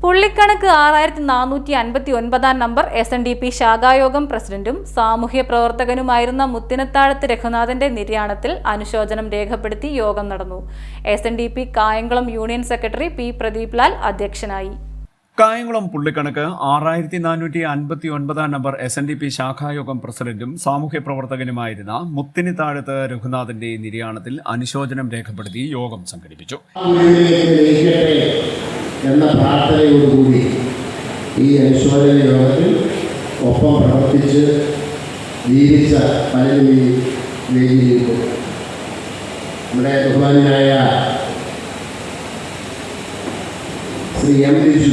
പുള്ളിക്കണക്ക് 6459 number SNDP ശാഖായോഗം പ്രസിഡന്റും സാമൂഹ്യ പ്രവർത്തകനുമായിരുന്ന മുത്തിനത്താഴത്ത് രഘുനാഥന്റെ നിര്യാണത്തിൽ അനുശോചനം രേഖപ്പെടുത്തി യോഗം നടന്നു. SNDP Kayamkulam union secretary P. Pradeep Lal അധ്യക്ഷനായി. കായംകുളം പുള്ളിക്കണക്ക് 6459 നമ്പർ SNDP ശാഖായോഗം പ്രസിഡന്റും സാമൂഹ്യ പ്രവർത്തകനുമായിരുന്ന മുത്തിനത്താഴത്ത് രഘുനാഥന്റെ നിര്യാണത്തിൽ അനുശോചനം രേഖപ്പെടുത്തി യോഗം സംഘടിപ്പിച്ചു. എന്ന പ്രാർത്ഥനയോടുകൂടി ഈ അനുശോചന യോഗത്തിൽ ഒപ്പം പ്രവർത്തിച്ച് ജീവിച്ച പലരും ഈ വേദിയിലിരിക്കും. നമ്മുടെ ബഹുമാനായ ശ്രീ M. ബിജു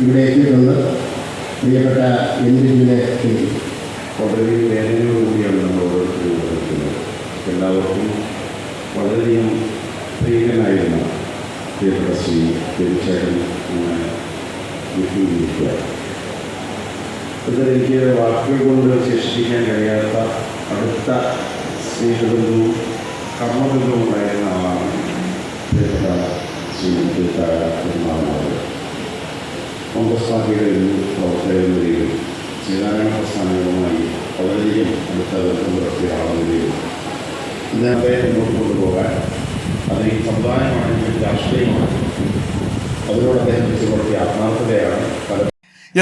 ഇവിടെ എത്തിയിട്ടുണ്ട്. പ്രിയപ്പെട്ട M. ബിജുവിനെ വളരെ വേദനയോടുകൂടിയാണ് നമ്മൾ ഓരോരുത്തരും. എല്ലാവർക്കും വളരെയധികം പ്രിയനായിരുന്ന പ്രിയപ്പെട്ട ശ്രീ തീർച്ചയായിട്ടും വിട്ടുകൊണ്ടിരിക്കുക. എനിക്ക് വാക്കുകൾ കൊണ്ട് വിശേഷിപ്പിക്കാൻ കഴിയാത്ത അടുത്ത സ്നേഹബന്ധവും കർമ്മബന്ധവും ഉണ്ടായിരുന്ന ആളാണ് പ്രിയപ്പെട്ട ശ്രീ തീർത്ഥാടകന്മാർ. കോൺഗ്രസ് പാർട്ടിയുടെ ഒരു പ്രവർത്തകൻ നിലയിലും ശ്രീനാരായണ പ്രസ്ഥാനങ്ങളുമായി വളരെയധികം അടുത്ത ബന്ധം പുലർത്തിയ ആളെന്ന നിലയിലും ഇദ്ദേഹത്തെ മുന്നോട്ട് കൊണ്ടുപോകാൻ അത് ഈ സമുദായമാണെങ്കിൽ രാഷ്ട്രീയമാണ്. അതിനോട് അദ്ദേഹം വെച്ചുകൊടുത്തിയ ആത്മാർത്ഥതയാണ്.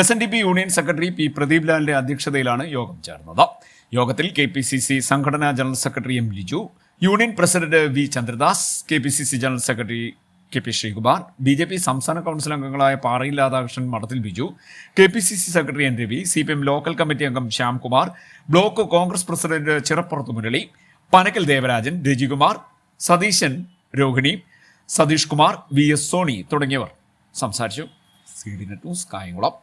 SNDP union secretary P. Pradeep ലാലിന്റെ അധ്യക്ഷതയിലാണ് യോഗം ചേർന്നത്. യോഗത്തിൽ KPCC സംഘടനാ general secretary M. Liju, union president V. Chandradas, KPCC general secretary KP Sreekumar, BJP സംസ്ഥാന കൗൺസിൽ അംഗങ്ങളായ Parayil Radhakrishnan, Madathil Biju, KPCC secretary N. Ravi, CPM local committee അംഗം Shyamkumar, block Congress president Chirappurath Murali, Panakkal Devarajan, Rajikumar, Satheesan, Rohini, Satheesh Kumar, VS Soni തുടങ്ങിയവർ സംസാരിച്ചു. CD net news, Kayamkulam.